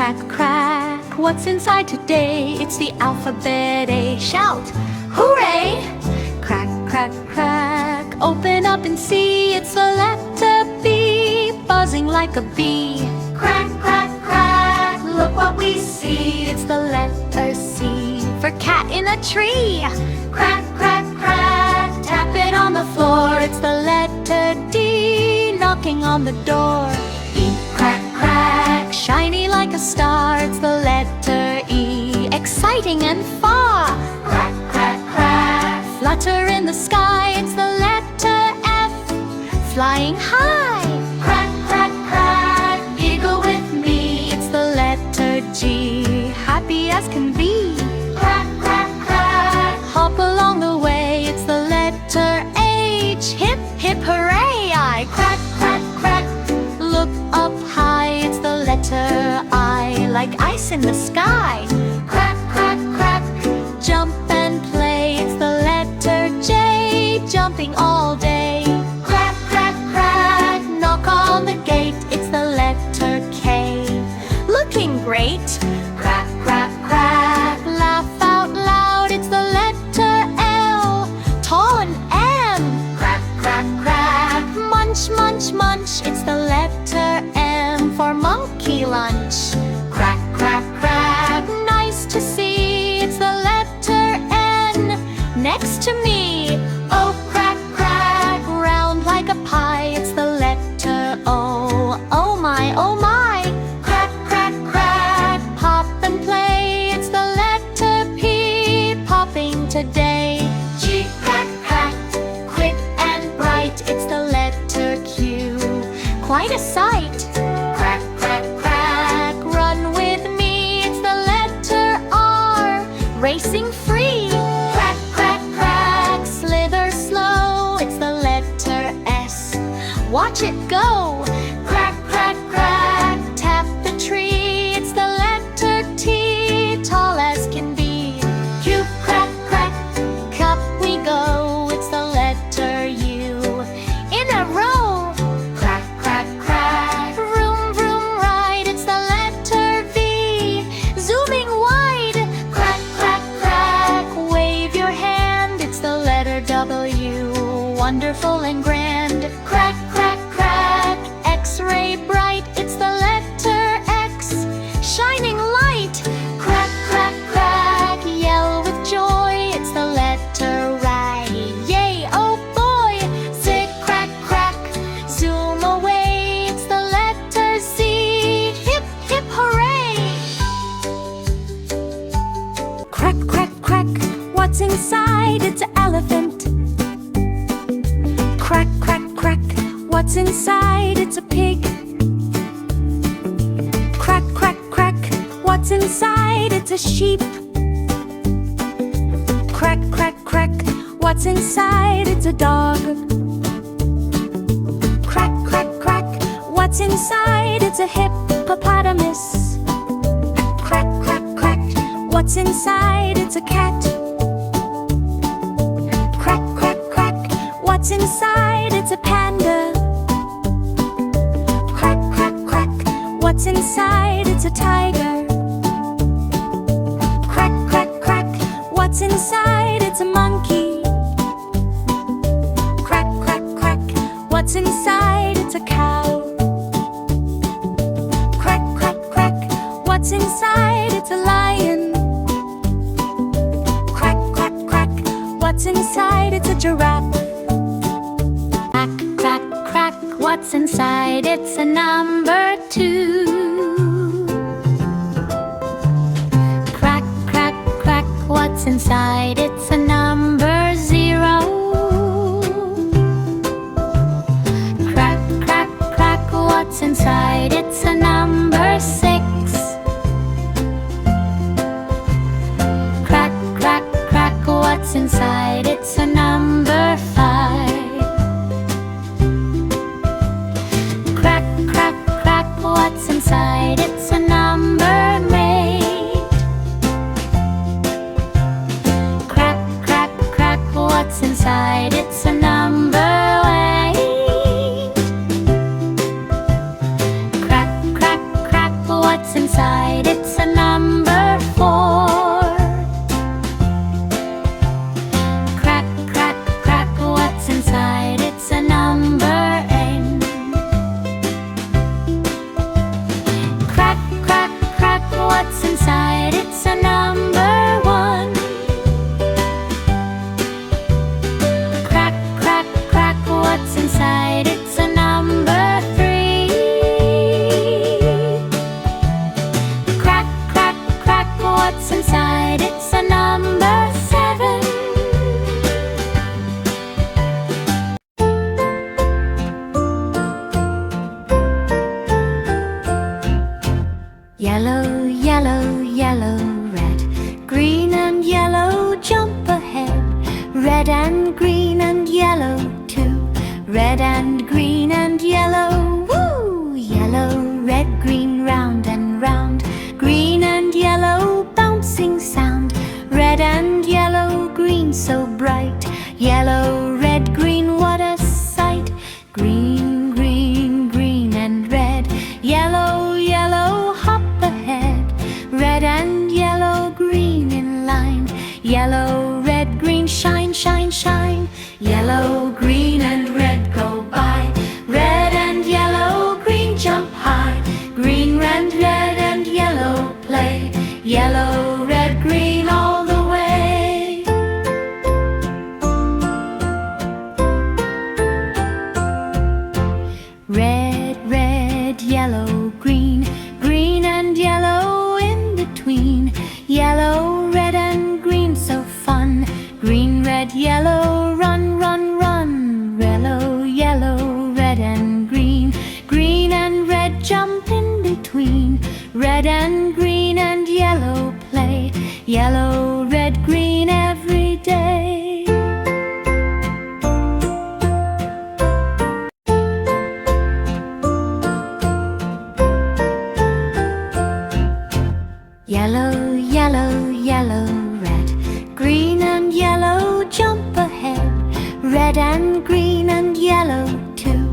crack, crack, what's inside today? It's the alphabet A. Shout, hooray! Crack, crack, crack, open up and see. It's the letter B, buzzing like a bee. Crack, crack, crack, look what we see. It's the letter C, for cat in a tree. Crack, crack, crack, tap it on the floor. It's the letter D, knocking on the door. E, crack, crack, shiny like a star. It's the letter E, exciting and far. Crack, crack, crack, flutter in the sky. It's the letter F, flying high. Crack, crack, crack, giggle with me. It's the letter G, happy as can be. Crack, crack, crack, hop along the way. It's the letter H, hip, hip, hooray! I crack, crack, crack, look up high. It's the letter I, like ice in the sky. Crack, crack, crack, jump and play. It's the letter J, jumping all day. Crack, crack, crack, knock on the gate. It's the letter K, looking great. Crack, crack, crack, laugh out loud. It's the letter L, tall and M. Crack, crack, crack, munch, munch, munch. It's the letter M, for monkey lunch. Crack, crack, crack, nice to see. It's the letter N, next to me. Oh, crack, crack, round like a pie. It's the letter O, oh my, oh my. Crack, crack, crack, pop and play. It's the letter P, popping today. G, crack, crack, quick and bright. It's the letter Q, quite a sight. Crack, crack, crack, run with me. It's the letter R, racing free. Crack, crack, crack, slither slow. It's the letter S, watch it go. Crack, crack, crack, tap the tree. It's the letter T, tall as can be. Q, crack, crack, cup we go. It's the letter U, in a row. Crack, crack, crack, vroom, vroom, ride. It's the letter V, zooming wide. Crack, crack, crack, wave your hand. It's the letter W, wonderful and grand. Crack, crack, crack, X-ray bright. It's the letter X, shining light. Crack, crack, crack, yell with joy. It's the letter Y, yay, oh boy. Zig, crack, crack, zoom away. It's the letter Z, hip, hip, hooray! Crack, crack, crack, what's inside? It's an elephant. Crack, crack, crack, what's inside? It's a pig. Crack, crack, crack, what's inside? It's a sheep. Crack, crack, crack, what's inside? It's a dog. Crack, crack, crack, what's inside? It's a hippopotamus. Crack, crack, crack, what's inside? It's a cat. Crack, crack, crack, what's inside? It's a panda. Crack, crack, crack, what's inside? It's a tiger. Crack, crack, crack, what's inside? It's a monkey. Crack, crack, crack, what's inside? It's a cow. Crack, crack, crack, what's inside? It's a lion. Crack, crack, crack, what's inside? It's a giraffe. Crack, crack, crack, what's inside? It's a number 2. Crack, crack, crack, what's inside? It's a number 0. Crack, crack, crack, what's inside? It's a number 6. Crack, crack, crack, what's inside? It's a number 5. Crack, crack, crack, what's inside? It's a number 8. inside? It's a number 4. Crack, crack, crack, what's inside? It's a number 8. Crack, crack, crack, what's inside? It's a number 1. Crack, crack, crack, what's inside? It's a number 3. Crack, crack, crack, what's inside? It's a number 7. Yellow, yellow, yellow, red, green and yellow, jump ahead. Red and green and yellow too. Red and green and yellow, woo! Yellow, red, green, round and round. Green and yellow, bouncing sound. Red and yellow, green so bright. Yellow, red, green, what a sight. Green, green, green and red. Yellow, yellow, hop ahead. Red and yellow, green in line. Yellow, red, green, shine, shine, shine. Yellow, green and red go by. Red and yellow, green jump high. Green and red and yellow play. Yellow, red, green all the way. Red, red, yellow, green. Green and yellow in between. Yellow, red and green so fun. Green, red, yellow, run, run, run. Yellow, yellow, red and green. Green and red jump in between. Red and green and yellow play. Yellow, red, green every day. Yellow, yellow, yellow, red, green and yellow, jump ahead. Red and green and yellow too.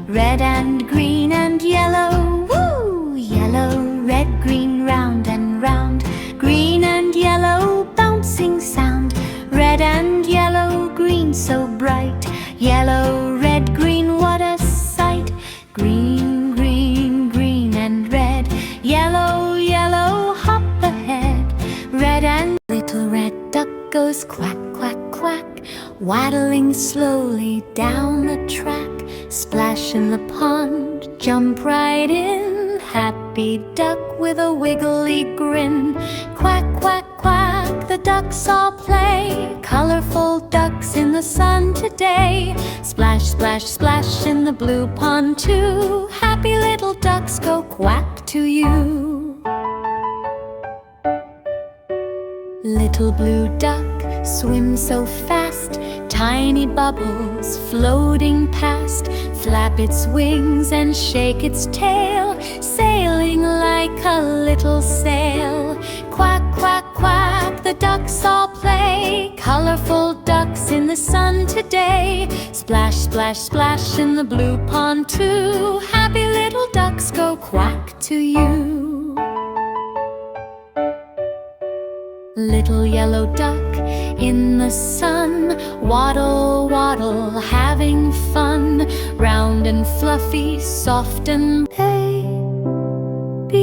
Red and green and yellow, woo! Yellow, red, green, round and round. Green and yellow, bouncing sound. Red and yellow, green so bright. Yellow, red, green, what a sight. Green, green, green and red. Yellow, yellow, hop ahead. Red and little red duck goes quack, quack, quack, waddling slowly down the track. Splash in the pond, jump right in. Happy duck with a wiggly grin. Quack, quack, quack, the ducks all play. Colorful ducks in the sun today. Splash, splash, splash in the blue pond too. Happy little ducks go quack to you. Little blue duck swims so fast, tiny bubbles floating past. Flap its wings and shake its tail, sailing like a little sail. Quack, quack, quack, the ducks all play. Colorful ducks in the sun today. Splash, splash, splash in the blue pond too. Happy little ducks go quack to you. Little yellow duck in the sun, waddle, waddle, having fun. Round and fluffy, soft and A, B,